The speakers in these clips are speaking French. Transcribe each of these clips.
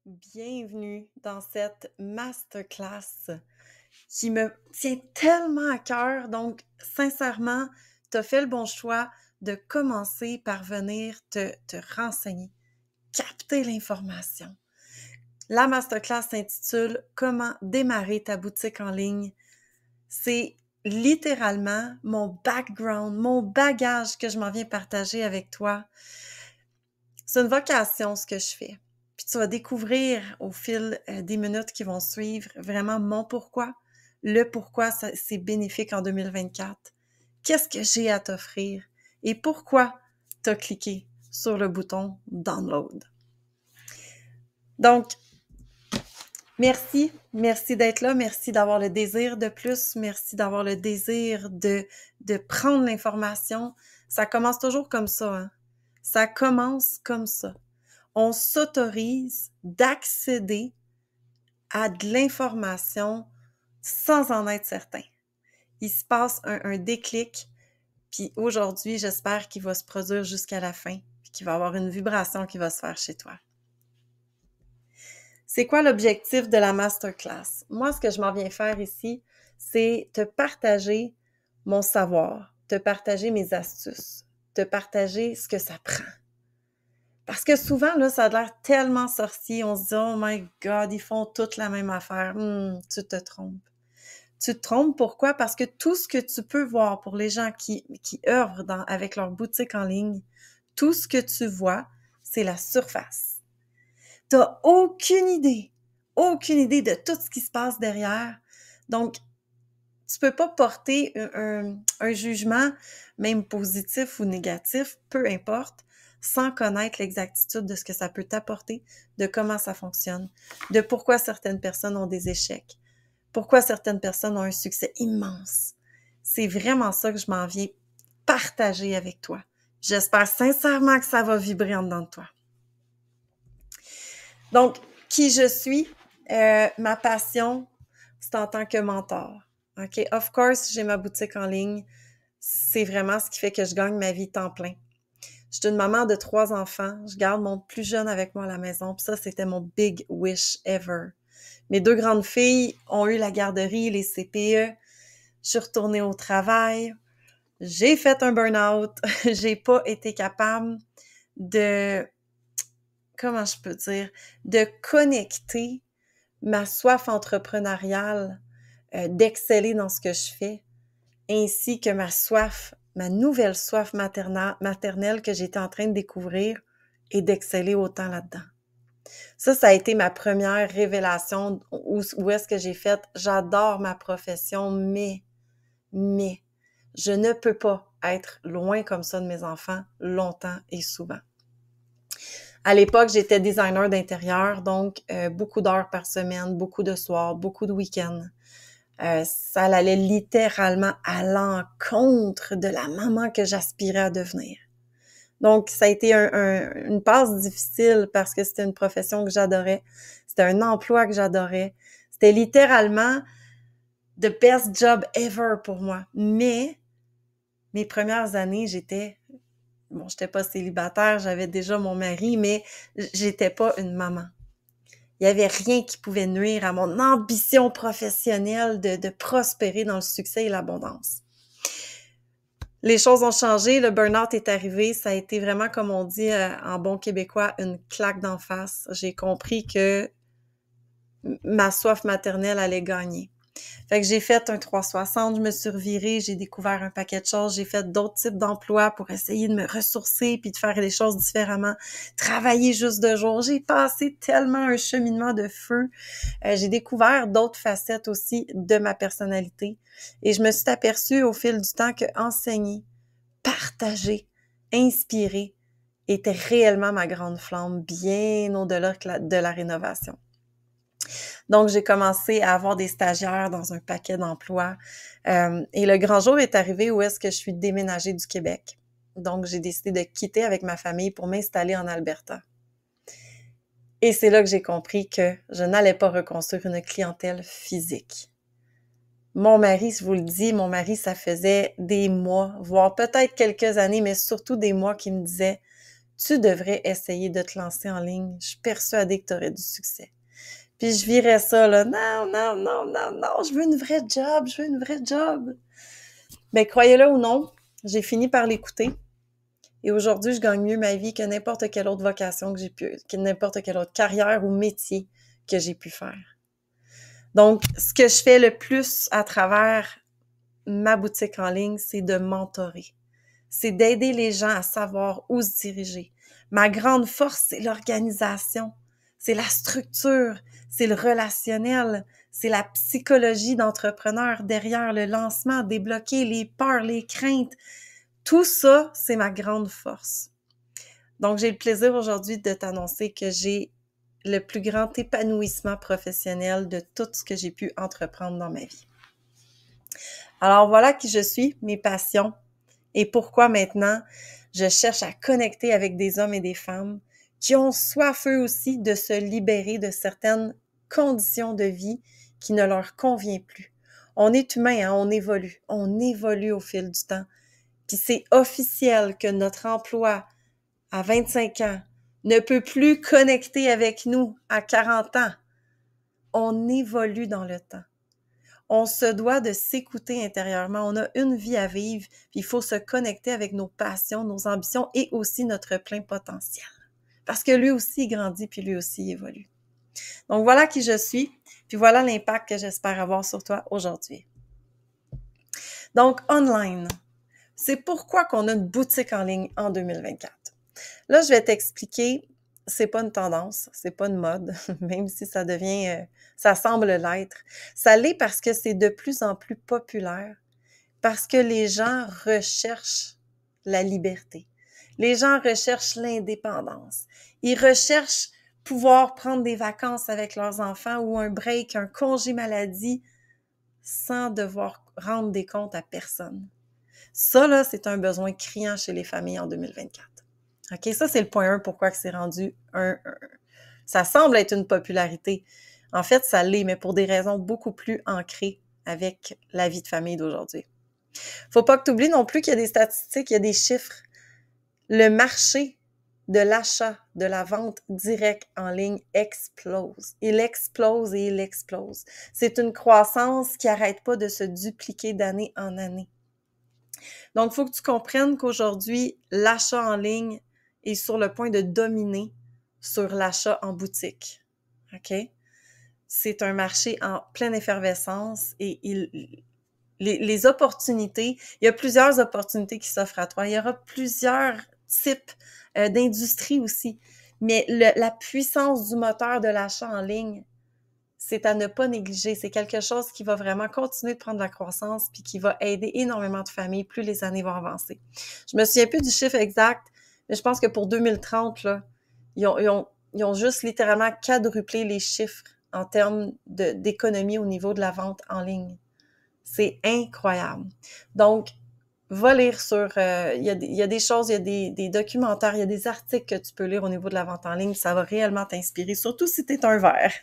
Bienvenue dans cette masterclass qui me tient tellement à cœur. Donc, sincèrement, tu as fait le bon choix de commencer par venir te renseigner, capter l'information. La masterclass s'intitule Comment démarrer ta boutique en ligne. C'est littéralement mon background, mon bagage que je m'en viens partager avec toi. C'est une vocation ce que je fais. Puis tu vas découvrir au fil des minutes qui vont suivre vraiment mon pourquoi, le pourquoi c'est bénéfique en 2024. Qu'est-ce que j'ai à t'offrir et pourquoi tu as cliqué sur le bouton Download. Donc, merci d'être là, merci d'avoir le désir de plus, merci d'avoir le désir de prendre l'information. Ça commence toujours comme ça, hein? Ça commence comme ça. On s'autorise d'accéder à de l'information sans en être certain. Il se passe un déclic, puis aujourd'hui, j'espère qu'il va se produire jusqu'à la fin, puis qu'il va y avoir une vibration qui va se faire chez toi. C'est quoi l'objectif de la masterclass? Moi, ce que je m'en viens faire ici, c'est te partager mon savoir, te partager mes astuces, te partager ce que ça prend. Parce que souvent, là, ça a l'air tellement sorcier. On se dit « Oh my God, ils font toutes la même affaire. » Tu te trompes. Tu te trompes, pourquoi? Parce que tout ce que tu peux voir pour les gens qui œuvrent avec leur boutique en ligne, tout ce que tu vois, c'est la surface. Tu n'as aucune idée de tout ce qui se passe derrière. Donc, tu peux pas porter un jugement, même positif ou négatif, peu importe, sans connaître l'exactitude de ce que ça peut t'apporter, de comment ça fonctionne, de pourquoi certaines personnes ont des échecs, pourquoi certaines personnes ont un succès immense. C'est vraiment ça que je m'en viens partager avec toi. J'espère sincèrement que ça va vibrer en dedans de toi. Donc, qui je suis, ma passion, c'est en tant que mentor. OK? Of course, j'ai ma boutique en ligne. C'est vraiment ce qui fait que je gagne ma vie temps plein. Je suis une maman de 3 enfants. Je garde mon plus jeune avec moi à la maison. Puis ça, c'était mon big wish ever. Mes 2 grandes filles ont eu la garderie, les CPE. Je suis retournée au travail. J'ai fait un burn-out. J'ai pas été capable de, comment je peux dire, de connecter ma soif entrepreneuriale, d'exceller dans ce que je fais, ainsi que ma nouvelle soif maternelle que j'étais en train de découvrir et d'exceller autant là-dedans. Ça a été ma première révélation où est-ce que j'ai fait « J'adore ma profession, mais je ne peux pas être loin comme ça de mes enfants longtemps et souvent. » À l'époque, j'étais designer d'intérieur, donc beaucoup d'heures par semaine, beaucoup de soirs, beaucoup de week-ends. Ça allait littéralement à l'encontre de la maman que j'aspirais à devenir. Donc, ça a été une passe difficile parce que c'était une profession que j'adorais. C'était un emploi que j'adorais. C'était littéralement the best job ever pour moi. Mais mes premières années, j'étais pas célibataire, j'avais déjà mon mari, mais j'étais pas une maman. Il y avait rien qui pouvait nuire à mon ambition professionnelle de prospérer dans le succès et l'abondance. Les choses ont changé, le burn-out est arrivé, ça a été vraiment, comme on dit en bon québécois, une claque d'en face. J'ai compris que ma soif maternelle allait gagner. Fait que j'ai fait un 360, je me suis revirée, j'ai découvert un paquet de choses, j'ai fait d'autres types d'emplois pour essayer de me ressourcer puis de faire les choses différemment, travailler juste de jour. J'ai passé tellement un cheminement de feu. J'ai découvert d'autres facettes aussi de ma personnalité et je me suis aperçue au fil du temps que enseigner, partager, inspirer était réellement ma grande flamme, bien au-delà de la rénovation. Donc, j'ai commencé à avoir des stagiaires dans un paquet d'emplois. Et le grand jour est arrivé où est-ce que je suis déménagée du Québec. Donc, j'ai décidé de quitter avec ma famille pour m'installer en Alberta. Et c'est là que j'ai compris que je n'allais pas reconstruire une clientèle physique. Mon mari, je vous le dis, ça faisait des mois, voire peut-être quelques années, mais surtout des mois qui me disait tu devrais essayer de te lancer en ligne. Je suis persuadée que tu aurais du succès. Puis je virais ça, là, non, non, non, non, non, je veux une vraie job, je veux une vraie job. Mais croyez-le ou non, j'ai fini par l'écouter. Et aujourd'hui, je gagne mieux ma vie que n'importe quelle autre vocation que n'importe quelle autre carrière ou métier que j'ai pu faire. Donc, ce que je fais le plus à travers ma boutique en ligne, c'est de mentorer. C'est d'aider les gens à savoir où se diriger. Ma grande force, c'est l'organisation, c'est la structure, c'est le relationnel, c'est la psychologie d'entrepreneur derrière le lancement, débloquer les peurs, les craintes. Tout ça, c'est ma grande force. Donc, j'ai le plaisir aujourd'hui de t'annoncer que j'ai le plus grand épanouissement professionnel de tout ce que j'ai pu entreprendre dans ma vie. Alors, voilà qui je suis, mes passions et pourquoi maintenant je cherche à connecter avec des hommes et des femmes qui ont soif eux aussi de se libérer de certaines conditions de vie qui ne leur conviennent plus. On est humain, hein, on évolue au fil du temps. Puis c'est officiel que notre emploi à 25 ans ne peut plus connecter avec nous à 40 ans. On évolue dans le temps. On se doit de s'écouter intérieurement. On a une vie à vivre, puis il faut se connecter avec nos passions, nos ambitions et aussi notre plein potentiel. Parce que lui aussi il grandit, puis lui aussi il évolue. Donc voilà qui je suis, puis voilà l'impact que j'espère avoir sur toi aujourd'hui. Donc online, c'est pourquoi qu'on a une boutique en ligne en 2024. Là, je vais t'expliquer, c'est pas une tendance, c'est pas une mode, même si ça devient, ça semble l'être. Ça l'est parce que c'est de plus en plus populaire, parce que les gens recherchent la liberté. Les gens recherchent l'indépendance. Ils recherchent pouvoir prendre des vacances avec leurs enfants ou un break, un congé maladie, sans devoir rendre des comptes à personne. Ça, là, c'est un besoin criant chez les familles en 2024. OK, ça, c'est le point 1, pourquoi que c'est rendu ça semble être une popularité. En fait, ça l'est, mais pour des raisons beaucoup plus ancrées avec la vie de famille d'aujourd'hui. Faut pas que tu oublies non plus qu'il y a des statistiques, il y a des chiffres. Le marché de l'achat, de la vente directe en ligne explose. Il explose et il explose. C'est une croissance qui n'arrête pas de se dupliquer d'année en année. Donc, il faut que tu comprennes qu'aujourd'hui, l'achat en ligne est sur le point de dominer sur l'achat en boutique. OK? C'est un marché en pleine effervescence et les opportunités, il y a plusieurs opportunités qui s'offrent à toi. Il y aura plusieurs types d'industries aussi. Mais la puissance du moteur de l'achat en ligne, c'est à ne pas négliger. C'est quelque chose qui va vraiment continuer de prendre la croissance puis qui va aider énormément de familles plus les années vont avancer. Je me souviens plus du chiffre exact, mais je pense que pour 2030, là, ils ont juste littéralement quadruplé les chiffres en termes d'économie au niveau de la vente en ligne. C'est incroyable. Donc, va lire sur... il y a des choses, il y a des documentaires, il y a des articles que tu peux lire au niveau de la vente en ligne. Ça va réellement t'inspirer, surtout si tu es un vert.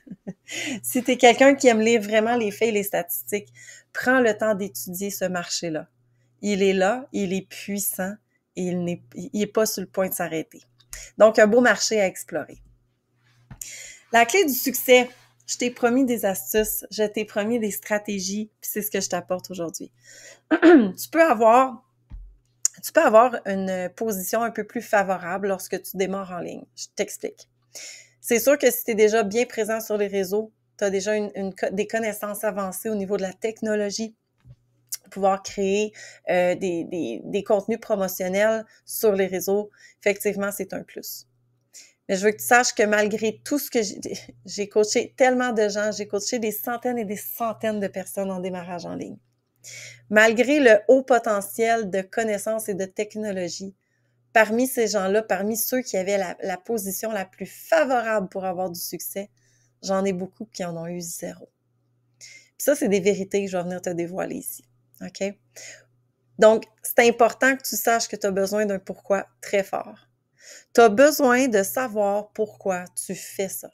Si tu es quelqu'un qui aime lire vraiment les faits et les statistiques, prends le temps d'étudier ce marché-là. Il est là, il est puissant et il est pas sur le point de s'arrêter. Donc, un beau marché à explorer. La clé du succès, je t'ai promis des astuces, je t'ai promis des stratégies, puis c'est ce que je t'apporte aujourd'hui. Tu peux avoir une position un peu plus favorable lorsque tu démarres en ligne. Je t'explique. C'est sûr que si tu es déjà bien présent sur les réseaux, tu as déjà des connaissances avancées au niveau de la technologie, pouvoir créer des contenus promotionnels sur les réseaux, effectivement, c'est un plus. Mais je veux que tu saches que malgré tout ce que j'ai coaché tellement de gens, j'ai coaché des centaines et des centaines de personnes en démarrage en ligne. Malgré le haut potentiel de connaissances et de technologie, parmi ces gens-là, parmi ceux qui avaient la position la plus favorable pour avoir du succès, j'en ai beaucoup qui en ont eu zéro. Puis ça, c'est des vérités que je vais venir te dévoiler ici. OK? Donc, c'est important que tu saches que tu as besoin d'un pourquoi très fort. Tu as besoin de savoir pourquoi tu fais ça.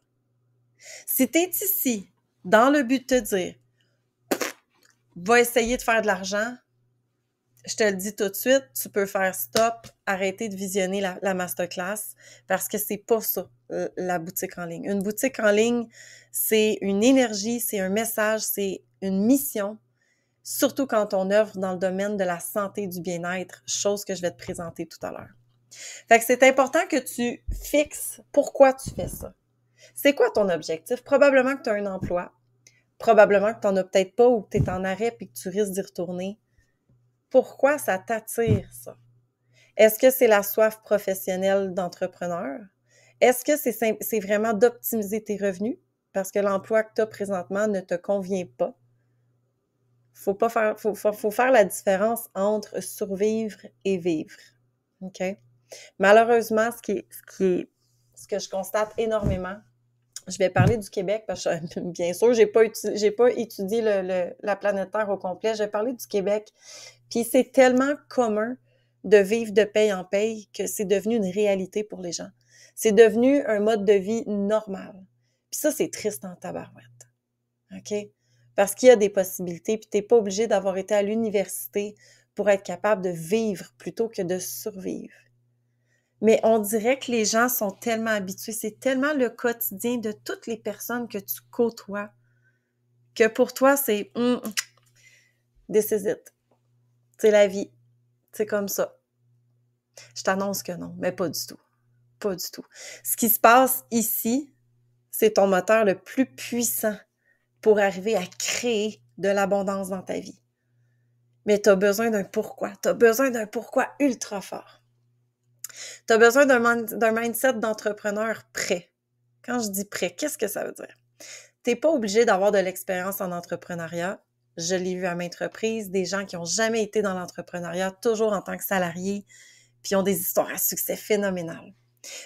Si tu es ici dans le but de te dire « va essayer de faire de l'argent », je te le dis tout de suite, tu peux faire stop, arrêter de visionner la masterclass parce que c'est pas ça, la boutique en ligne. Une boutique en ligne, c'est une énergie, c'est un message, c'est une mission, surtout quand on œuvre dans le domaine de la santé et du bien-être, chose que je vais te présenter tout à l'heure. Fait que c'est important que tu fixes pourquoi tu fais ça. C'est quoi ton objectif? Probablement que tu as un emploi. Probablement que tu n'en as peut-être pas ou que tu es en arrêt et que tu risques d'y retourner. Pourquoi ça t'attire, ça? Est-ce que c'est la soif professionnelle d'entrepreneur? Est-ce que c'est vraiment d'optimiser tes revenus? Parce que l'emploi que tu as présentement ne te convient pas. Faut faire la différence entre survivre et vivre. OK? Malheureusement, ce que je constate énormément, je vais parler du Québec parce que, bien sûr, j'ai pas étudié la planète Terre au complet. Je vais parler du Québec. Puis c'est tellement commun de vivre de paye en paye que c'est devenu une réalité pour les gens. C'est devenu un mode de vie normal. Puis ça, c'est triste en tabarouette. OK? Parce qu'il y a des possibilités, puis t'es pas obligé d'avoir été à l'université pour être capable de vivre plutôt que de survivre. Mais on dirait que les gens sont tellement habitués, c'est tellement le quotidien de toutes les personnes que tu côtoies que pour toi, c'est this is it. C'est la vie. C'est comme ça. Je t'annonce que non, mais pas du tout. Pas du tout. Ce qui se passe ici, c'est ton moteur le plus puissant pour arriver à créer de l'abondance dans ta vie. Mais tu as besoin d'un pourquoi. Tu as besoin d'un pourquoi ultra fort. Tu as besoin d'un mindset d'entrepreneur prêt. Quand je dis prêt, qu'est-ce que ça veut dire? Tu n'es pas obligé d'avoir de l'expérience en entrepreneuriat. Je l'ai vu à maintes reprises, des gens qui n'ont jamais été dans l'entrepreneuriat, toujours en tant que salariés, puis ont des histoires à succès phénoménales.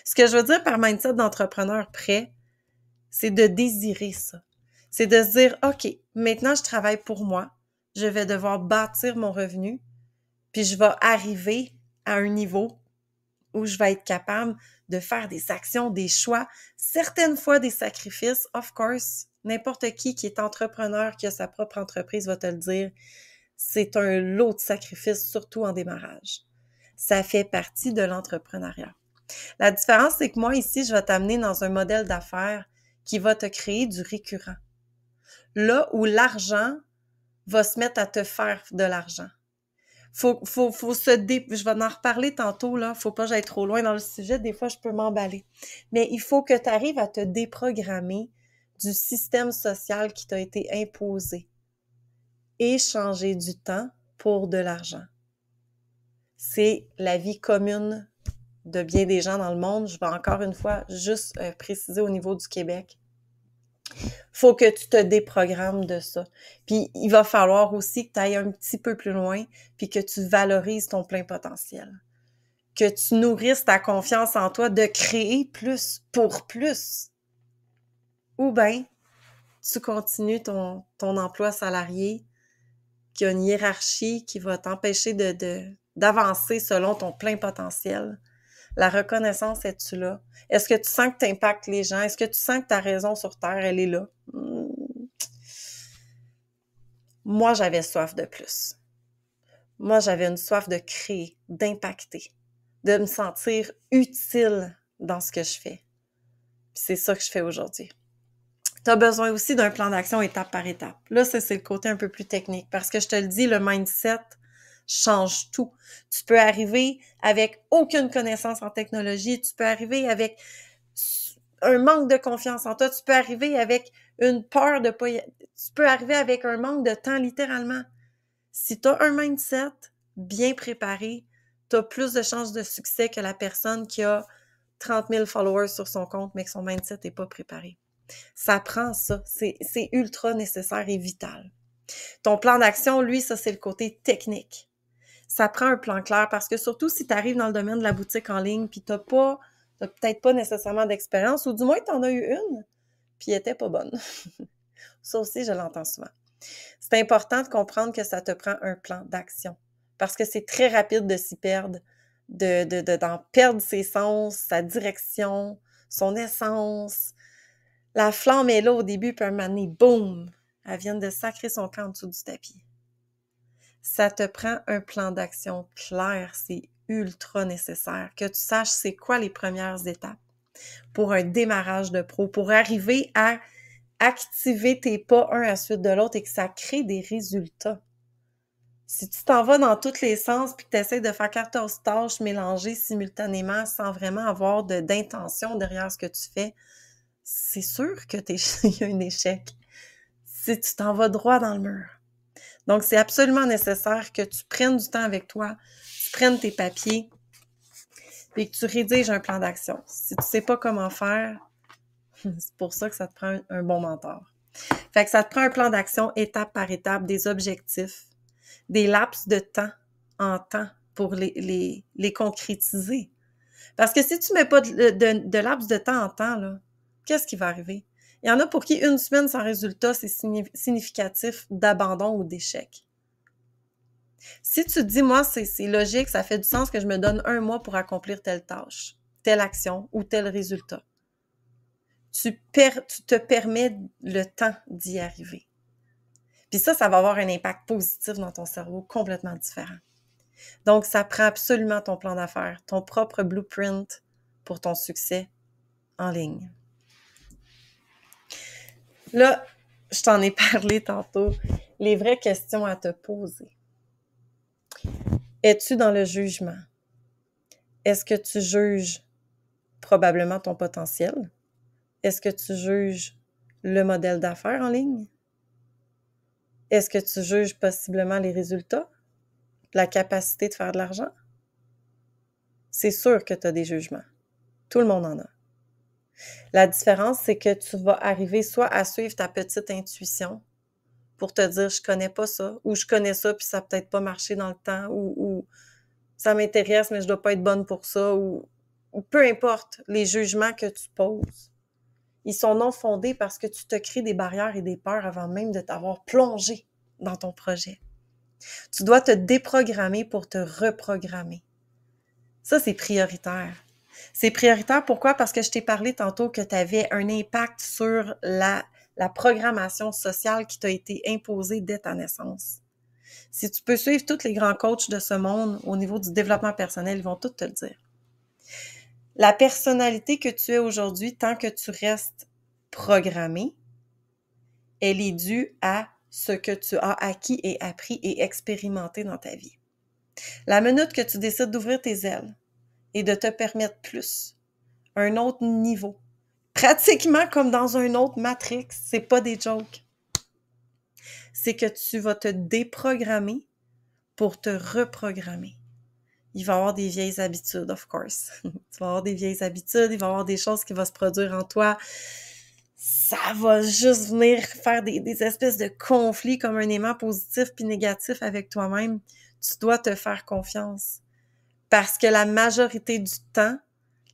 Ce que je veux dire par mindset d'entrepreneur prêt, c'est de désirer ça. C'est de se dire, OK, maintenant je travaille pour moi, je vais devoir bâtir mon revenu, puis je vais arriver à un niveau où je vais être capable de faire des actions, des choix, certaines fois des sacrifices, of course. N'importe qui est entrepreneur, qui a sa propre entreprise va te le dire. C'est un lot de sacrifices, surtout en démarrage. Ça fait partie de l'entrepreneuriat. La différence, c'est que moi, ici, je vais t'amener dans un modèle d'affaires qui va te créer du récurrent. Là où l'argent va se mettre à te faire de l'argent. Je vais en reparler tantôt, là. Faut pas que j'aille trop loin dans le sujet. Des fois, je peux m'emballer. Mais il faut que tu arrives à te déprogrammer du système social qui t'a été imposé et changer du temps pour de l'argent. C'est la vie commune de bien des gens dans le monde. Je vais encore une fois juste préciser au niveau du Québec. Faut que tu te déprogrammes de ça. Puis il va falloir aussi que tu ailles un petit peu plus loin puis que tu valorises ton plein potentiel. Que tu nourrisses ta confiance en toi de créer plus pour plus. Ou bien, tu continues ton emploi salarié qui a une hiérarchie qui va t'empêcher d'avancer selon ton plein potentiel. La reconnaissance, es-tu là? Est-ce que tu sens que tu impactes les gens? Est-ce que tu sens que ta raison sur Terre, elle est là? Moi, j'avais soif de plus. Moi, j'avais une soif de créer, d'impacter, de me sentir utile dans ce que je fais. Puis c'est ça que je fais aujourd'hui. Tu as besoin aussi d'un plan d'action étape par étape. Là, ça, c'est le côté un peu plus technique parce que je te le dis, le mindset change tout. Tu peux arriver avec aucune connaissance en technologie, tu peux arriver avec un manque de confiance en toi, tu peux arriver avec une peur de pas tu peux arriver avec un manque de temps littéralement. Si tu as un mindset bien préparé, tu as plus de chances de succès que la personne qui a 30 000 followers sur son compte mais que son mindset n'est pas préparé. Ça prend ça. C'est ultra nécessaire et vital. Ton plan d'action, lui, ça, c'est le côté technique. Ça prend un plan clair parce que surtout si tu arrives dans le domaine de la boutique en ligne puis t'as peut-être pas nécessairement d'expérience ou du moins tu en as eu une puis elle était pas bonne. Ça aussi, je l'entends souvent. C'est important de comprendre que ça te prend un plan d'action parce que c'est très rapide de s'y perdre, d'en perdre ses sens, sa direction, son essence. La flamme est là au début, puis un moment donné, boum, elle vient de sacrer son camp en dessous du tapis. Ça te prend un plan d'action clair, c'est ultra nécessaire. Que tu saches c'est quoi les premières étapes pour un démarrage de pro, pour arriver à activer tes pas un à la suite de l'autre et que ça crée des résultats. Si tu t'en vas dans tous les sens puis que tu essaies de faire 14 tâches mélangées simultanément sans vraiment avoir d'intention derrière ce que tu fais, c'est sûr que il y a un échec. Si tu t'en vas droit dans le mur. Donc, c'est absolument nécessaire que tu prennes du temps avec toi, tu prennes tes papiers et que tu rédiges un plan d'action. Si tu sais pas comment faire, c'est pour ça que ça te prend un bon mentor. Fait que ça te prend un plan d'action étape par étape, des objectifs, des laps de temps en temps pour les concrétiser. Parce que si tu mets pas de laps de temps en temps, là, qu'est-ce qui va arriver? Il y en a pour qui une semaine sans résultat, c'est significatif d'abandon ou d'échec. Si tu te dis, moi, c'est logique, ça fait du sens que je me donne 1 mois pour accomplir telle tâche, telle action ou tel résultat. Tu te permets le temps d'y arriver. Puis ça va avoir un impact positif dans ton cerveau complètement différent. Donc, ça prend absolument ton plan d'affaires, ton propre blueprint pour ton succès en ligne. Là, je t'en ai parlé tantôt, les vraies questions à te poser. Es-tu dans le jugement? Est-ce que tu juges probablement ton potentiel? Est-ce que tu juges le modèle d'affaires en ligne? Est-ce que tu juges possiblement les résultats? La capacité de faire de l'argent? C'est sûr que tu as des jugements. Tout le monde en a. La différence, c'est que tu vas arriver soit à suivre ta petite intuition pour te dire « je connais pas ça » ou « je connais ça puis ça n'a peut-être pas marché dans le temps » ou « ça m'intéresse mais je dois pas être bonne pour ça » ou peu importe les jugements que tu poses. Ils sont non fondés parce que tu te crées des barrières et des peurs avant même de t'avoir plongé dans ton projet. Tu dois te déprogrammer pour te reprogrammer. Ça, c'est prioritaire. C'est prioritaire, pourquoi? Parce que je t'ai parlé tantôt que tu avais un impact sur la programmation sociale qui t'a été imposée dès ta naissance. Si tu peux suivre tous les grands coachs de ce monde au niveau du développement personnel, ils vont tous te le dire. La personnalité que tu es aujourd'hui, tant que tu restes programmé, elle est due à ce que tu as acquis et appris et expérimenté dans ta vie. La minute que tu décides d'ouvrir tes ailes et de te permettre plus, un autre niveau, pratiquement comme dans un autre Matrix, c'est pas des jokes, c'est que tu vas te déprogrammer pour te reprogrammer. Il va y avoir des vieilles habitudes, of course. Tu vas avoir des vieilles habitudes, il va y avoir des choses qui vont se produire en toi. Ça va juste venir faire des espèces de conflits comme un aimant positif puis négatif avec toi-même. Tu dois te faire confiance. Parce que la majorité du temps,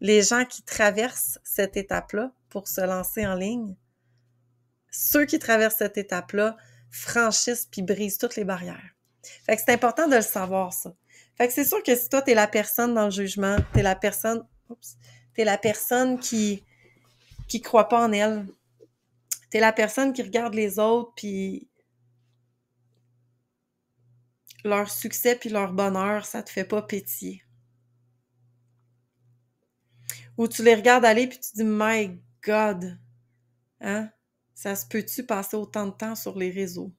les gens qui traversent cette étape-là pour se lancer en ligne, ceux qui traversent cette étape-là franchissent puis brisent toutes les barrières. Fait que c'est important de le savoir, ça. Fait que c'est sûr que si toi, t'es la personne dans le jugement, t'es la personne qui croit pas en elle, t'es la personne qui regarde les autres puis leur succès puis leur bonheur, ça te fait pas pétiller. Ou tu les regardes aller puis tu dis « My God! » Hein? Ça se peut-tu passer autant de temps sur les réseaux?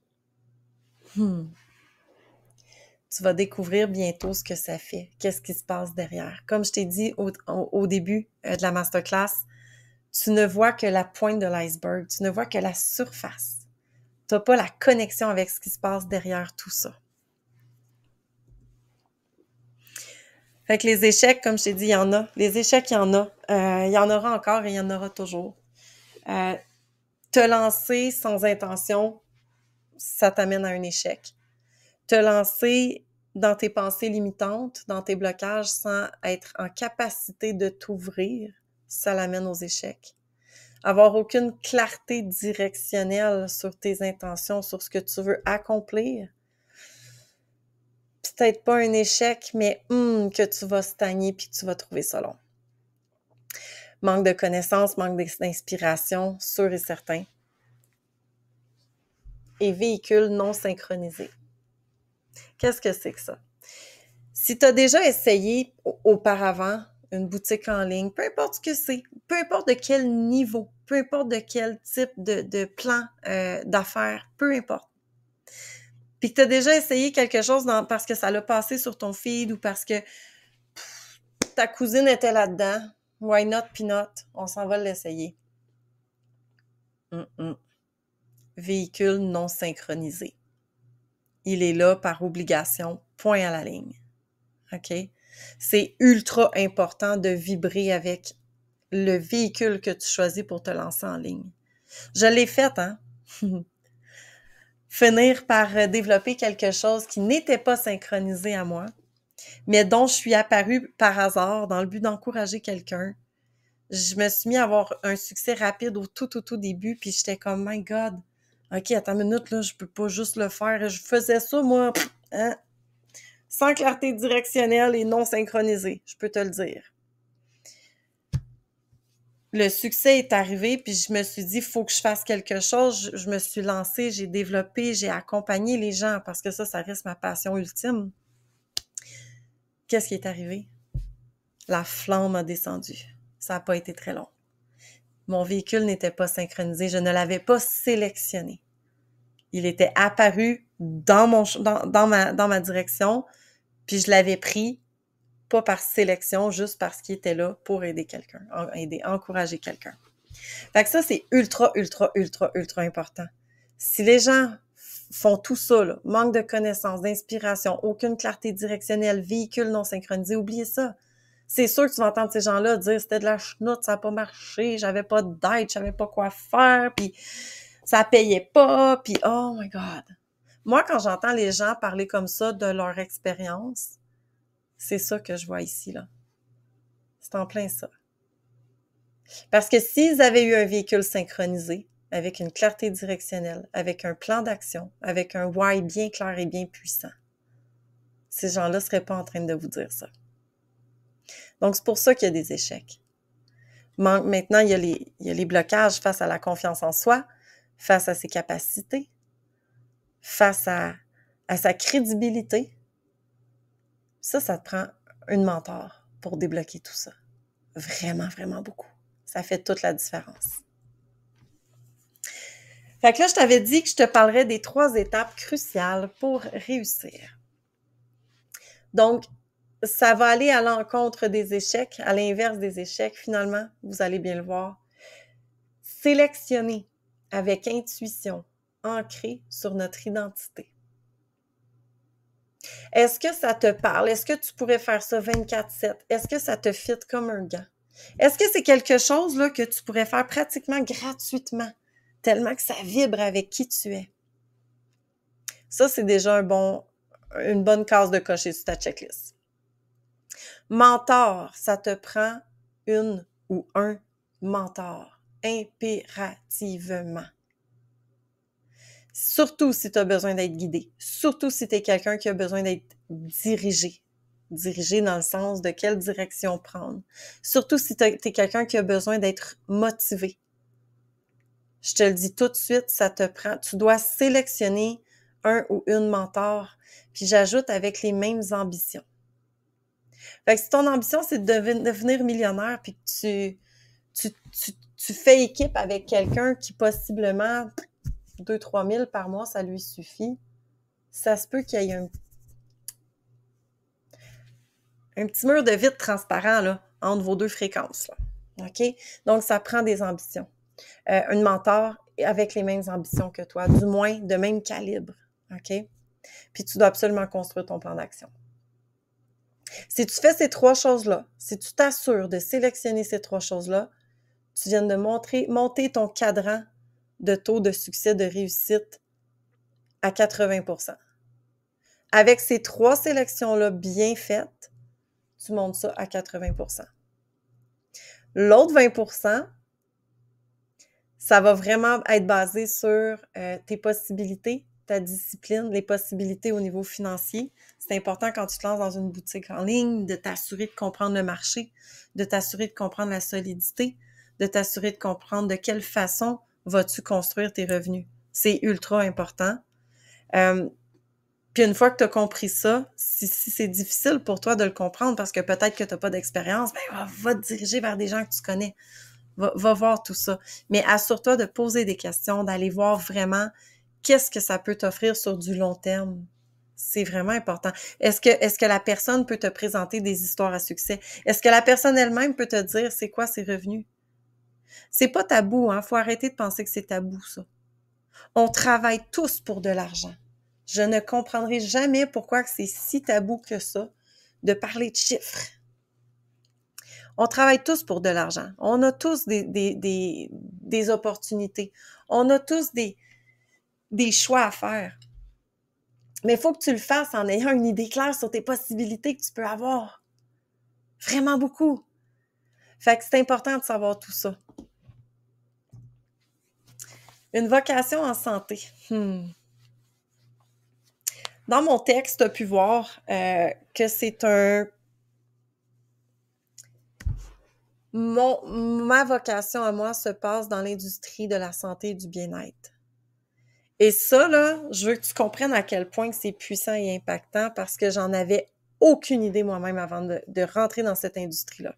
Tu vas découvrir bientôt ce que ça fait. Qu'est-ce qui se passe derrière? Comme je t'ai dit au début de la masterclass, tu ne vois que la pointe de l'iceberg. Tu ne vois que la surface. Tu n'as pas la connexion avec ce qui se passe derrière tout ça. Fait que les échecs, comme je t'ai dit, il y en a. Les échecs, il y en a. Il y en aura encore et il y en aura toujours. Te lancer sans intention, ça t'amène à un échec. Te lancer dans tes pensées limitantes, dans tes blocages, sans être en capacité de t'ouvrir, ça l'amène aux échecs. Avoir aucune clarté directionnelle sur tes intentions, sur ce que tu veux accomplir, peut-être pas un échec, mais que tu vas stagner puis que tu vas trouver ça long. Manque de connaissances, manque d'inspiration, sûr et certain. Et véhicule non synchronisé. Qu'est-ce que c'est que ça? Si tu as déjà essayé auparavant une boutique en ligne, peu importe ce que c'est, peu importe de quel niveau, peu importe de quel type de plan d'affaires, peu importe. Puis que tu as déjà essayé quelque chose parce que ça l'a passé sur ton feed ou parce que ta cousine était là-dedans, why not peanut? On s'en va l'essayer. Véhicule non synchronisé. Il est là par obligation, point à la ligne. OK? C'est ultra important de vibrer avec le véhicule que tu choisis pour te lancer en ligne. Je l'ai fait, hein? Finir par développer quelque chose qui n'était pas synchronisé à moi, mais dont je suis apparue par hasard dans le but d'encourager quelqu'un. Je me suis mis à avoir un succès rapide au tout début, puis j'étais comme, my God, OK, attends une minute, là, je peux pas juste le faire. Je faisais ça, moi, hein, sans clarté directionnelle et non synchronisée, je peux te le dire. Le succès est arrivé, puis je me suis dit, il faut que je fasse quelque chose. Je me suis lancée, j'ai développé, j'ai accompagné les gens, parce que ça reste ma passion ultime. Qu'est-ce qui est arrivé? La flamme a descendu. Ça n'a pas été très long. Mon véhicule n'était pas synchronisé, je ne l'avais pas sélectionné. Il était apparu dans ma direction, puis je l'avais pris, pas par sélection, juste parce qu'il était là pour aider quelqu'un, encourager quelqu'un. Fait que ça, c'est ultra important. Si les gens font tout ça, là, manque de connaissances, d'inspiration, aucune clarté directionnelle, véhicule non synchronisé, oubliez ça. C'est sûr que tu vas entendre ces gens-là dire « c'était de la chenoute, ça n'a pas marché, j'avais pas d'aide, je savais pas quoi faire, puis ça payait pas, puis oh my God! » Moi, quand j'entends les gens parler comme ça de leur expérience, c'est ça que je vois ici, là. C'est en plein ça. Parce que s'ils avaient eu un véhicule synchronisé, avec une clarté directionnelle, avec un plan d'action, avec un why bien clair et bien puissant, ces gens-là ne seraient pas en train de vous dire ça. Donc, c'est pour ça qu'il y a des échecs. Maintenant, il y a les blocages face à la confiance en soi, face à ses capacités, face à sa crédibilité. Ça te prend une mentor pour débloquer tout ça. Vraiment beaucoup. Ça fait toute la différence. Fait que là, je t'avais dit que je te parlerais des 3 étapes cruciales pour réussir. Donc, ça va aller à l'encontre des échecs, à l'inverse des échecs, finalement, vous allez bien le voir. Sélectionner avec intuition, ancré sur notre identité. Est-ce que ça te parle? Est-ce que tu pourrais faire ça 24/7? Est-ce que ça te fit comme un gant? Est-ce que c'est quelque chose là, que tu pourrais faire pratiquement gratuitement, tellement que ça vibre avec qui tu es? Ça, c'est déjà une bonne case de cocher sur ta checklist. Mentor, ça te prend une ou un mentor, impérativement. Surtout si tu as besoin d'être guidé, surtout si tu es quelqu'un qui a besoin d'être dirigé. Dirigé dans le sens de quelle direction prendre. Surtout si tu es quelqu'un qui a besoin d'être motivé. Je te le dis tout de suite, ça te prend. Tu dois sélectionner un ou une mentor. Puis j'ajoute avec les mêmes ambitions. Fait que si ton ambition, c'est de devenir millionnaire, puis que tu fais équipe avec quelqu'un qui possiblement 2-3 000 par mois, ça lui suffit, ça se peut qu'il y ait un petit mur de vide transparent là, entre vos 2 fréquences. Là. OK? Donc, ça prend des ambitions. Une mentor avec les mêmes ambitions que toi, du moins de même calibre. OK? Puis tu dois absolument construire ton plan d'action. Si tu fais ces 3 choses-là, si tu t'assures de sélectionner ces 3 choses-là, tu viens de monter ton cadran de taux de succès, de réussite à 80%. Avec ces 3 sélections-là bien faites, tu montes ça à 80%. L'autre 20%, ça va vraiment être basé sur tes possibilités, ta discipline, les possibilités au niveau financier. C'est important quand tu te lances dans une boutique en ligne de t'assurer de comprendre le marché, de t'assurer de comprendre la solidité, de t'assurer de comprendre de quelle façon vas-tu construire tes revenus. C'est ultra important. Puis une fois que tu as compris ça, si c'est difficile pour toi de le comprendre parce que peut-être que tu n'as pas d'expérience, ben va te diriger vers des gens que tu connais. Va voir tout ça. Mais assure-toi de poser des questions, d'aller voir vraiment qu'est-ce que ça peut t'offrir sur du long terme. C'est vraiment important. Est-ce que la personne peut te présenter des histoires à succès? Est-ce que la personne elle-même peut te dire c'est quoi ses revenus? C'est pas tabou, hein? Faut arrêter de penser que c'est tabou, ça. On travaille tous pour de l'argent. Je ne comprendrai jamais pourquoi c'est si tabou que ça de parler de chiffres. On travaille tous pour de l'argent. On a tous des opportunités. On a tous des choix à faire. Mais il faut que tu le fasses en ayant une idée claire sur tes possibilités que tu peux avoir. Vraiment beaucoup. Fait que c'est important de savoir tout ça. Une vocation en santé. Dans mon texte, tu as pu voir que c'est ma vocation à moi se passe dans l'industrie de la santé et du bien-être. Et ça, là, je veux que tu comprennes à quel point c'est puissant et impactant parce que j'en avais aucune idée moi-même avant de rentrer dans cette industrie-là.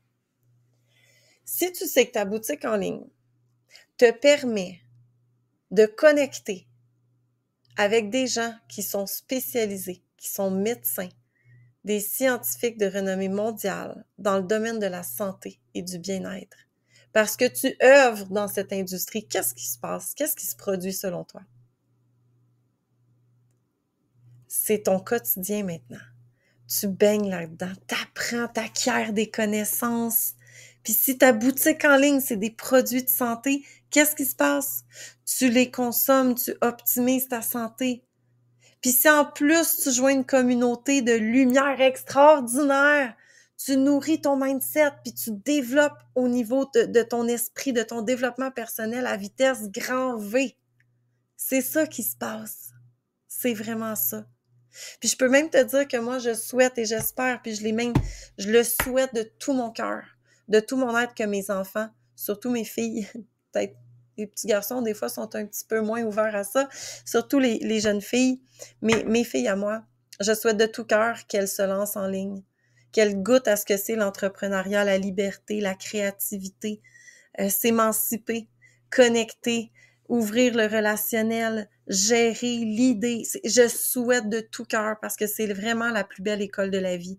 Si tu sais que ta boutique en ligne te permet de connecter avec des gens qui sont spécialisés, qui sont médecins, des scientifiques de renommée mondiale dans le domaine de la santé et du bien-être, parce que tu œuvres dans cette industrie, qu'est-ce qui se passe? Qu'est-ce qui se produit selon toi? C'est ton quotidien maintenant. Tu baignes là-dedans, t'apprends, t'acquiers des connaissances. Puis si ta boutique en ligne, c'est des produits de santé, qu'est-ce qui se passe? Tu les consommes, tu optimises ta santé. Puis si en plus tu joins une communauté de lumière extraordinaire, tu nourris ton mindset, puis tu développes au niveau de ton esprit, de ton développement personnel à vitesse grand V. C'est ça qui se passe. C'est vraiment ça. Puis je peux même te dire que moi, je souhaite et j'espère, puis je le souhaite de tout mon cœur, de tout mon être que mes enfants, surtout mes filles, peut-être les petits garçons, des fois, sont un petit peu moins ouverts à ça, surtout les jeunes filles, mais mes filles à moi, je souhaite de tout cœur qu'elles se lancent en ligne, qu'elles goûtent à ce que c'est l'entrepreneuriat, la liberté, la créativité, s'émanciper, connecter, ouvrir le relationnel, gérer l'idée. Je souhaite de tout cœur parce que c'est vraiment la plus belle école de la vie.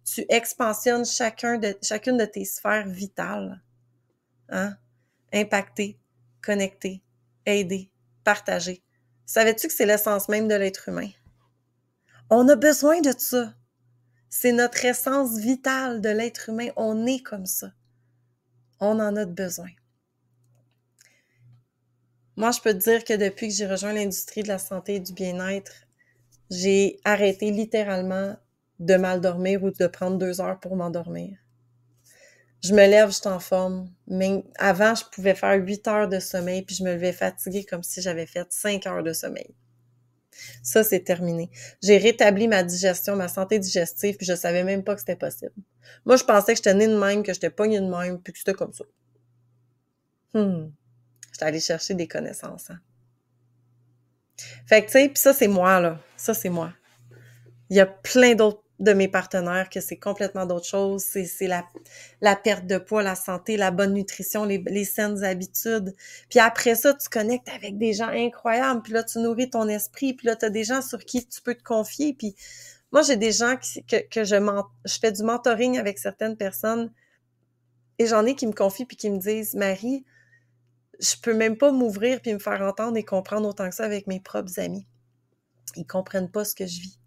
Tu expansionnes chacune de tes sphères vitales. Hein? Impacter, connecter, aider, partager. Savais-tu que c'est l'essence même de l'être humain? On a besoin de ça. C'est notre essence vitale de l'être humain. On est comme ça. On en a besoin. Moi, je peux te dire que depuis que j'ai rejoint l'industrie de la santé et du bien-être, j'ai arrêté littéralement de mal dormir ou de prendre 2 heures pour m'endormir. Je me lève, je suis en forme. Mais avant, je pouvais faire 8 heures de sommeil, puis je me levais fatiguée comme si j'avais fait 5 heures de sommeil. Ça, c'est terminé. J'ai rétabli ma digestion, ma santé digestive, puis je savais même pas que c'était possible. Moi, je pensais que j'étais née de même, que j'étais pognée de même, puis que c'était comme ça. J'étais allée chercher des connaissances, hein. Fait que, tu sais, puis ça, c'est moi, là. Ça, c'est moi. Il y a plein d'autres de mes partenaires que c'est complètement d'autres choses. C'est la perte de poids, la santé, la bonne nutrition, les saines habitudes. Puis après ça, tu connectes avec des gens incroyables. Puis là, tu nourris ton esprit. Puis là, tu as des gens sur qui tu peux te confier. Puis moi, j'ai des gens que je fais du mentoring avec certaines personnes et j'en ai qui me confient puis qui me disent « Marie, je peux même pas m'ouvrir puis me faire entendre et comprendre autant que ça avec mes propres amis. Ils comprennent pas ce que je vis. »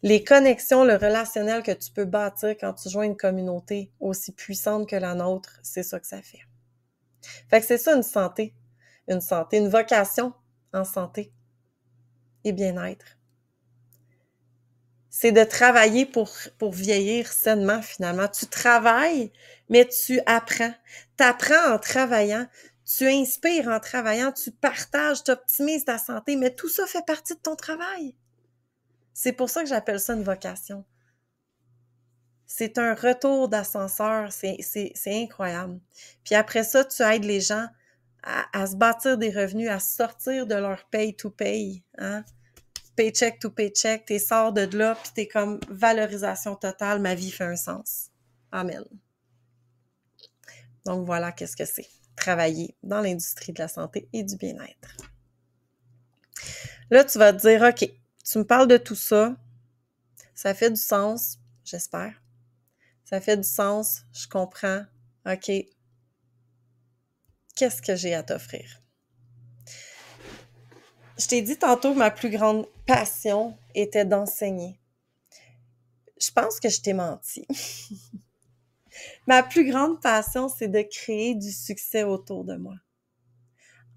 Les connexions, le relationnel que tu peux bâtir quand tu joins une communauté aussi puissante que la nôtre, c'est ça que ça fait. Fait que c'est ça une vocation en santé et bien-être. C'est de travailler pour vieillir sainement finalement. Tu travailles, mais tu apprends. Tu apprends en travaillant, tu inspires en travaillant, tu partages, tu optimises ta santé, mais tout ça fait partie de ton travail. C'est pour ça que j'appelle ça une vocation. C'est un retour d'ascenseur, c'est incroyable. Puis après ça, tu aides les gens à se bâtir des revenus, à sortir de leur pay to pay, hein? paycheck to paycheck, t'es sors de là, puis t'es comme valorisation totale, ma vie fait un sens. Amen. Donc voilà qu'est-ce que c'est, travailler dans l'industrie de la santé et du bien-être. Là, tu vas te dire, OK, tu me parles de tout ça, ça fait du sens, j'espère. Ça fait du sens, je comprends. OK, qu'est-ce que j'ai à t'offrir? Je t'ai dit tantôt que ma plus grande passion était d'enseigner. Je pense que je t'ai menti. Ma plus grande passion, c'est de créer du succès autour de moi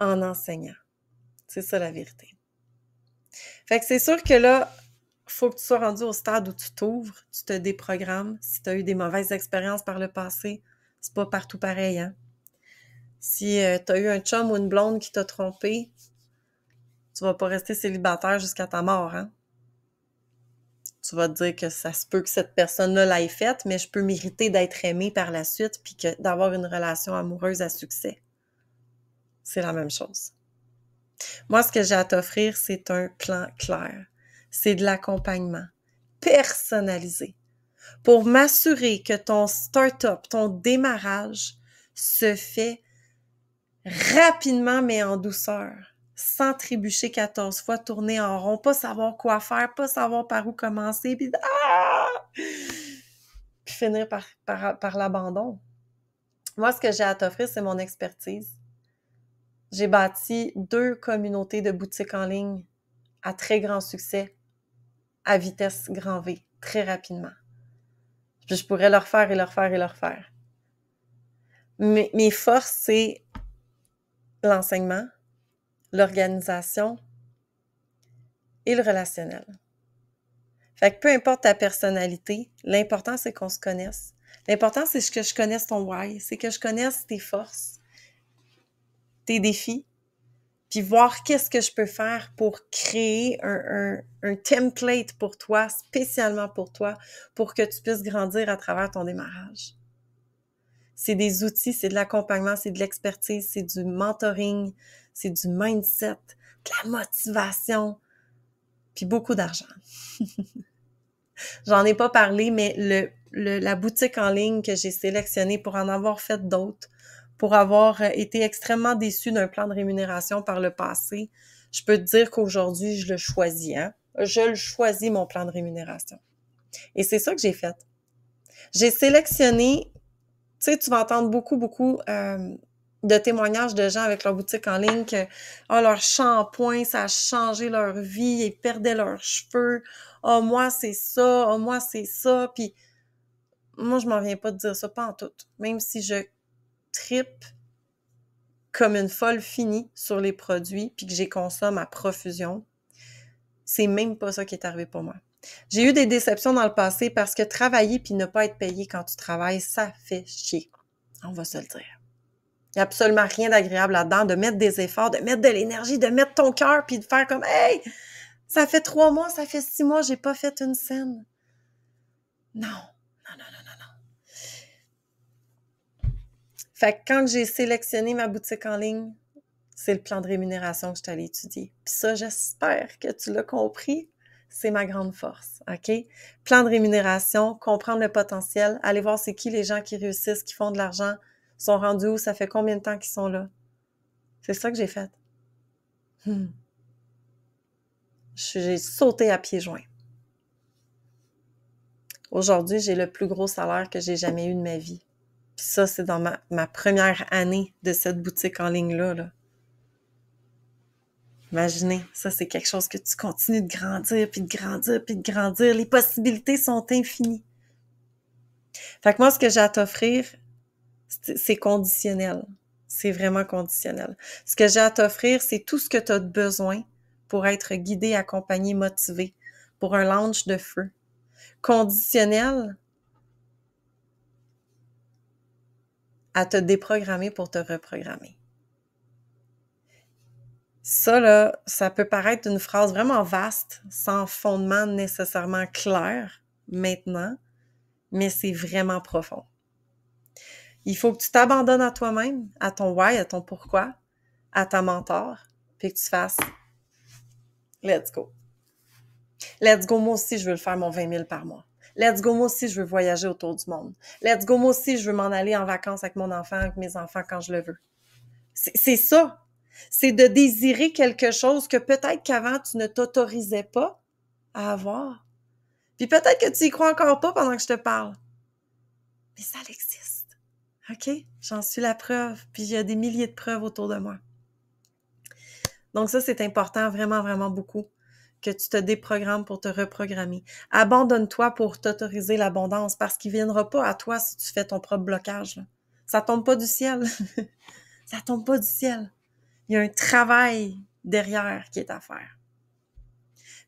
en enseignant. C'est ça la vérité. Fait que c'est sûr que là, faut que tu sois rendu au stade où tu t'ouvres, tu te déprogrammes. Si tu as eu des mauvaises expériences par le passé, c'est pas partout pareil, hein? Si tu as eu un chum ou une blonde qui t'a trompé, tu vas pas rester célibataire jusqu'à ta mort, hein? Tu vas te dire que ça se peut que cette personne-là l'ait faite, mais je peux mériter d'être aimée par la suite puis que d'avoir une relation amoureuse à succès. C'est la même chose. Moi, ce que j'ai à t'offrir, c'est un plan clair. C'est de l'accompagnement personnalisé pour m'assurer que ton start-up, ton démarrage se fait rapidement mais en douceur, sans trébucher 14 fois, tourner en rond, pas savoir quoi faire, pas savoir par où commencer, puis finir par l'abandon. Moi, ce que j'ai à t'offrir, c'est mon expertise. J'ai bâti 2 communautés de boutiques en ligne à très grand succès, à vitesse grand V, très rapidement. Puis je pourrais le refaire et le refaire et le refaire. Mes forces, c'est l'enseignement, l'organisation et le relationnel. Fait que peu importe ta personnalité, l'important, c'est qu'on se connaisse. L'important, c'est que je connaisse ton why, c'est que je connaisse tes forces, tes défis, puis voir qu'est-ce que je peux faire pour créer un template pour toi, spécialement pour toi, pour que tu puisses grandir à travers ton démarrage. C'est des outils, c'est de l'accompagnement, c'est de l'expertise, c'est du mentoring, c'est du mindset, de la motivation, puis beaucoup d'argent. J'en ai pas parlé, mais la boutique en ligne que j'ai sélectionnée pour en avoir fait d'autres, pour avoir été extrêmement déçue d'un plan de rémunération par le passé, je peux te dire qu'aujourd'hui, je le choisis, hein? Je le choisis, mon plan de rémunération. Et c'est ça que j'ai fait. J'ai sélectionné, tu sais, tu vas entendre beaucoup de témoignages de gens avec leur boutique en ligne que leur shampoing, ça a changé leur vie, ils perdaient leurs cheveux. Moi, c'est ça. Moi, c'est ça. Puis moi, je m'en viens pas de dire ça, pas en tout. Même si je trippe comme une folle finie sur les produits puis que j'y consomme à profusion, c'est même pas ça qui est arrivé pour moi. J'ai eu des déceptions dans le passé parce que travailler puis ne pas être payé quand tu travailles, ça fait chier. On va se le dire. Il n'y a absolument rien d'agréable là-dedans, de mettre des efforts, de mettre de l'énergie, de mettre ton cœur, puis de faire comme « Hey, ça fait 3 mois, ça fait 6 mois, j'ai pas fait une scène. » Non. Fait que quand j'ai sélectionné ma boutique en ligne, c'est le plan de rémunération que je suis allée étudier. Puis ça, j'espère que tu l'as compris. C'est ma grande force, OK? Plan de rémunération, comprendre le potentiel, aller voir c'est qui les gens qui réussissent, qui font de l'argent, sont rendus où, ça fait combien de temps qu'ils sont là. C'est ça que j'ai fait. J'ai sauté à pieds joints. Aujourd'hui, j'ai le plus gros salaire que j'ai jamais eu de ma vie. Puis ça, c'est dans ma première année de cette boutique en ligne-là. Là. Imaginez, ça, c'est quelque chose que tu continues de grandir, puis de grandir, puis de grandir. Les possibilités sont infinies. Fait que moi, ce que j'ai à t'offrir, c'est conditionnel. C'est vraiment conditionnel. Ce que j'ai à t'offrir, c'est tout ce que tu as besoin pour être guidé, accompagné, motivé, pour un launch de feu. Conditionnel à te déprogrammer pour te reprogrammer. Ça, là, ça peut paraître une phrase vraiment vaste, sans fondement nécessairement clair maintenant, mais c'est vraiment profond. Il faut que tu t'abandonnes à toi-même, à ton why, à ton pourquoi, à ta mentor, puis que tu fasses « let's go ». Let's go, moi aussi, je veux le faire mon 20 000 par mois. Let's go, moi aussi, je veux voyager autour du monde. Let's go, moi aussi, je veux m'en aller en vacances avec mon enfant, avec mes enfants quand je le veux. C'est ça. C'est de désirer quelque chose que peut-être qu'avant, tu ne t'autorisais pas à avoir. Puis peut-être que tu y crois encore pas pendant que je te parle. Mais ça existe. OK? J'en suis la preuve. Puis il y a des milliers de preuves autour de moi. Donc ça, c'est important, vraiment, vraiment beaucoup, que tu te déprogrammes pour te reprogrammer. Abandonne-toi pour t'autoriser l'abondance parce qu'il ne viendra pas à toi si tu fais ton propre blocage. Là. Ça tombe pas du ciel. Ça tombe pas du ciel. Il y a un travail derrière qui est à faire.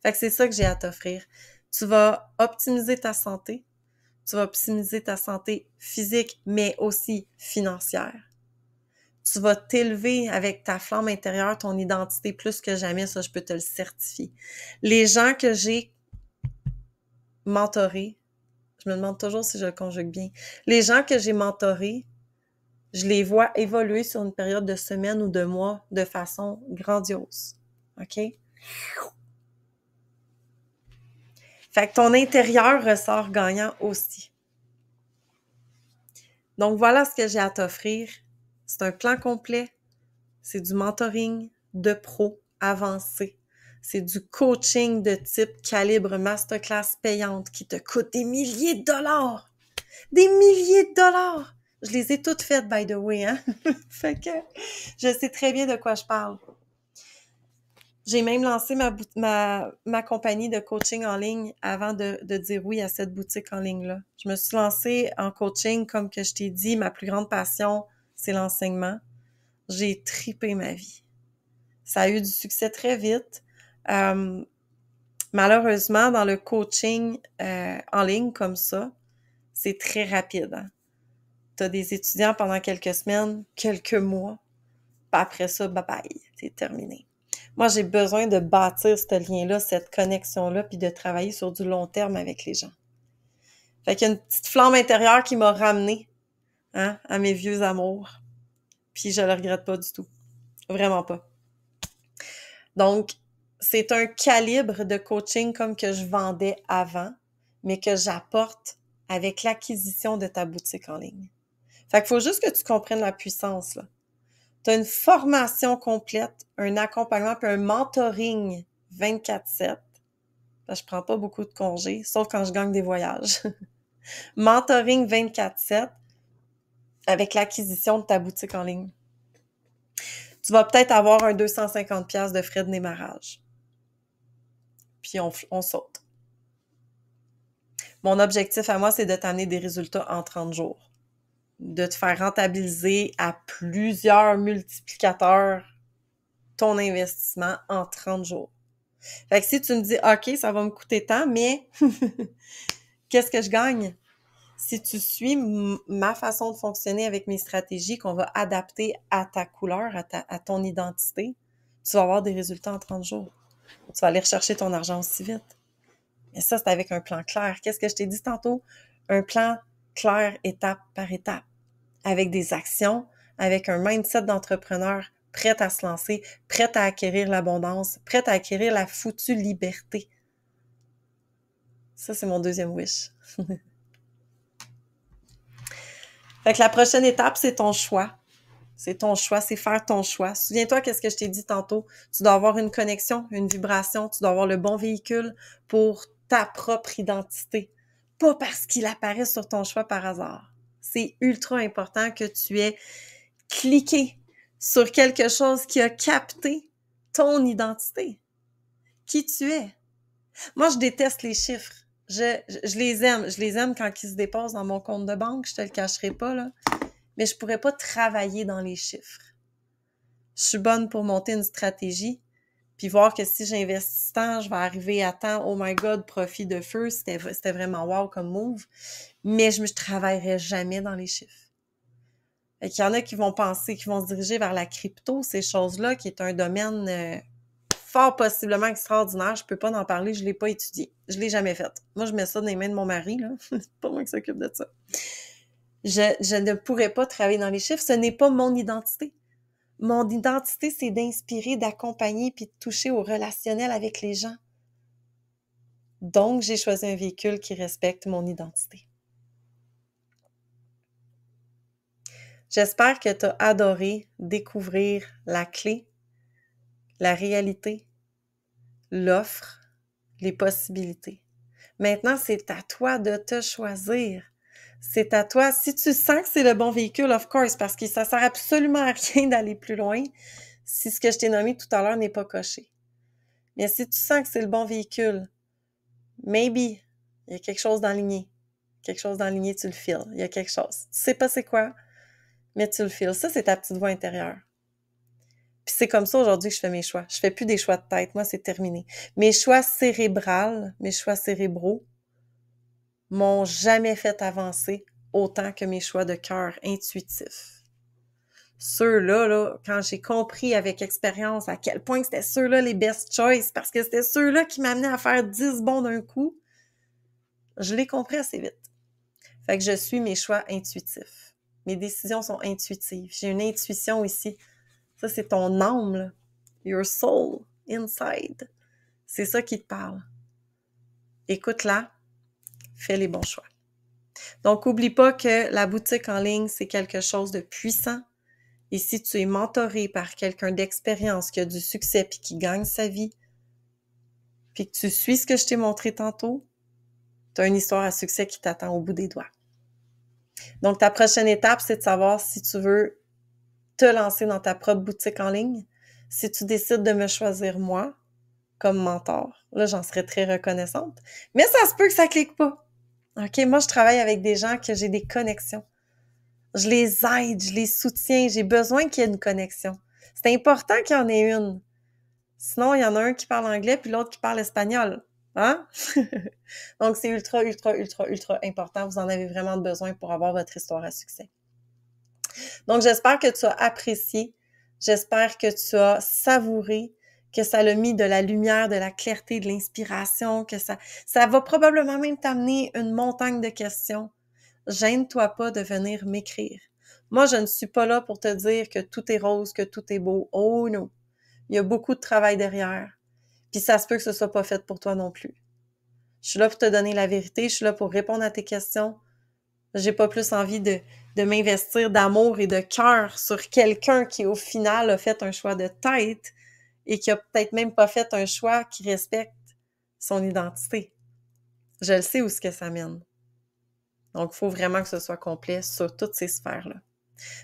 Fait que c'est ça que j'ai à t'offrir. Tu vas optimiser ta santé. Tu vas optimiser ta santé physique, mais aussi financière. Tu vas t'élever avec ta flamme intérieure, ton identité plus que jamais, ça, je peux te le certifier. Les gens que j'ai mentorés, je me demande toujours si je le conjugue bien, les gens que j'ai mentorés, je les vois évoluer sur une période de semaines ou de mois de façon grandiose. OK? Fait que ton intérieur ressort gagnant aussi. Donc, voilà ce que j'ai à t'offrir. C'est un plan complet. C'est du mentoring de pro avancé. C'est du coaching de type calibre masterclass payante qui te coûte des milliers de dollars. Des milliers de dollars! Je les ai toutes faites, by the way, hein? Fait que je sais très bien de quoi je parle. J'ai même lancé ma compagnie de coaching en ligne avant de dire oui à cette boutique en ligne-là. Je me suis lancée en coaching, comme que je t'ai dit, ma plus grande passion, c'est l'enseignement. J'ai tripé ma vie. Ça a eu du succès très vite. Malheureusement, dans le coaching en ligne comme ça, c'est très rapide. Hein? Tu as des étudiants pendant quelques semaines, quelques mois, puis après ça, bye-bye, c'est terminé. Moi, j'ai besoin de bâtir ce lien-là, cette connexion-là, puis de travailler sur du long terme avec les gens. Fait qu'il y a une petite flamme intérieure qui m'a ramenée hein, à mes vieux amours. Puis je le regrette pas du tout. Vraiment pas. Donc, c'est un calibre de coaching comme que je vendais avant, mais que j'apporte avec l'acquisition de ta boutique en ligne. Fait qu'il faut juste que tu comprennes la puissance, là. Tu as une formation complète, un accompagnement puis un mentoring 24/7. Je prends pas beaucoup de congés, sauf quand je gagne des voyages. Mentoring 24/7 avec l'acquisition de ta boutique en ligne. Tu vas peut-être avoir un 250$ de frais de démarrage. Puis on saute. Mon objectif à moi, c'est de t'amener des résultats en 30 jours. De te faire rentabiliser à plusieurs multiplicateurs ton investissement en 30 jours. Fait que si tu me dis, OK, ça va me coûter tant, mais qu'est-ce que je gagne? Si tu suis ma façon de fonctionner avec mes stratégies qu'on va adapter à ta couleur, à ton identité, tu vas avoir des résultats en 30 jours. Tu vas aller rechercher ton argent aussi vite. Mais ça, c'est avec un plan clair. Qu'est-ce que je t'ai dit tantôt? Un plan clair, étape par étape, avec des actions, avec un mindset d'entrepreneur prête à se lancer, prête à acquérir l'abondance, prête à acquérir la foutue liberté. Ça, c'est mon deuxième wish. Fait que la prochaine étape, c'est ton choix. C'est ton choix, c'est faire ton choix. Souviens-toi qu'est-ce que je t'ai dit tantôt. Tu dois avoir une connexion, une vibration, tu dois avoir le bon véhicule pour ta propre identité. Pas parce qu'il apparaît sur ton choix par hasard. C'est ultra important que tu aies cliqué sur quelque chose qui a capté ton identité. Qui tu es. Moi, je déteste les chiffres. Je les aime. Je les aime quand ils se déposent dans mon compte de banque. Je te le cacherai pas, là. Mais je pourrais pas travailler dans les chiffres. Je suis bonne pour monter une stratégie, puis voir que si j'investis tant, je vais arriver à temps. Oh my God, profit de feu. C'était vraiment wow comme move. Mais je travaillerai jamais dans les chiffres. Fait qu'il y en a qui vont penser, qui vont se diriger vers la crypto, ces choses-là, qui est un domaine fort possiblement extraordinaire. Je peux pas en parler, je l'ai pas étudié. Je l'ai jamais fait. Moi, je mets ça dans les mains de mon mari, là. C'est pas moi qui s'occupe de ça. Je ne pourrais pas travailler dans les chiffres. Ce n'est pas mon identité. Mon identité, c'est d'inspirer, d'accompagner puis de toucher au relationnel avec les gens. Donc, j'ai choisi un véhicule qui respecte mon identité. J'espère que tu as adoré découvrir la clé, la réalité, l'offre, les possibilités. Maintenant, c'est à toi de te choisir. C'est à toi. Si tu sens que c'est le bon véhicule, of course, parce que ça sert absolument à rien d'aller plus loin si ce que je t'ai nommé tout à l'heure n'est pas coché. Mais si tu sens que c'est le bon véhicule, maybe, il y a quelque chose d'enligné. Quelque chose d'enligné, tu le feels. Il y a quelque chose. Tu sais pas c'est quoi, mais tu le feels. Ça, c'est ta petite voix intérieure. Puis c'est comme ça aujourd'hui que je fais mes choix. Je fais plus des choix de tête. Moi, c'est terminé. Mes choix cérébrales, mes choix cérébraux m'ont jamais fait avancer autant que mes choix de cœur intuitifs. Ceux-là, là, quand j'ai compris avec expérience à quel point c'était ceux-là les best choice, parce que c'était ceux-là qui m'amenaient à faire 10 bons d'un coup, je l'ai compris assez vite. Fait que je suis mes choix intuitifs. Mes décisions sont intuitives. J'ai une intuition ici. Ça, c'est ton âme, là. Your soul, inside. C'est ça qui te parle. Écoute-la, fais les bons choix. Donc, oublie pas que la boutique en ligne, c'est quelque chose de puissant. Et si tu es mentoré par quelqu'un d'expérience qui a du succès puis qui gagne sa vie, puis que tu suis ce que je t'ai montré tantôt, tu as une histoire à succès qui t'attend au bout des doigts. Donc, ta prochaine étape, c'est de savoir si tu veux te lancer dans ta propre boutique en ligne. Si tu décides de me choisir moi comme mentor, là, j'en serais très reconnaissante. Mais ça se peut que ça clique pas. OK? Moi, je travaille avec des gens que j'ai des connexions. Je les aide, je les soutiens. J'ai besoin qu'il y ait une connexion. C'est important qu'il y en ait une. Sinon, il y en a un qui parle anglais puis l'autre qui parle espagnol. Hein? Donc, c'est ultra, ultra, ultra, ultra important. Vous en avez vraiment besoin pour avoir votre histoire à succès. Donc, j'espère que tu as apprécié. J'espère que tu as savouré, que ça l'a mis de la lumière, de la clarté, de l'inspiration, que ça va probablement même t'amener une montagne de questions. Gêne-toi pas de venir m'écrire. Moi, je ne suis pas là pour te dire que tout est rose, que tout est beau. Oh non! Il y a beaucoup de travail derrière. Puis ça se peut que ce soit pas fait pour toi non plus. Je suis là pour te donner la vérité, je suis là pour répondre à tes questions. J'ai pas plus envie de m'investir d'amour et de cœur sur quelqu'un qui, au final, a fait un choix de tête et qui a peut-être même pas fait un choix qui respecte son identité. Je le sais où ce que ça mène. Donc, il faut vraiment que ce soit complet sur toutes ces sphères-là.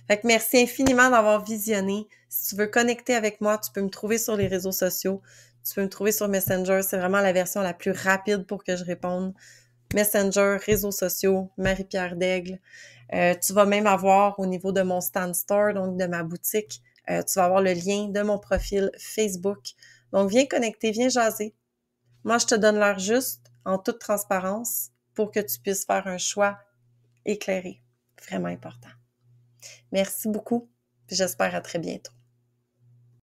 Fait que merci infiniment d'avoir visionné. Si tu veux connecter avec moi, tu peux me trouver sur les réseaux sociaux. Tu peux me trouver sur Messenger. C'est vraiment la version la plus rapide pour que je réponde. Messenger, réseaux sociaux, Marie-Pierre Daigle. Tu vas même avoir au niveau de mon stand store, donc de ma boutique, tu vas avoir le lien de mon profil Facebook. Donc, viens connecter, viens jaser. Moi, je te donne l'heure juste, en toute transparence, pour que tu puisses faire un choix éclairé. Vraiment important. Merci beaucoup, puis j'espère à très bientôt.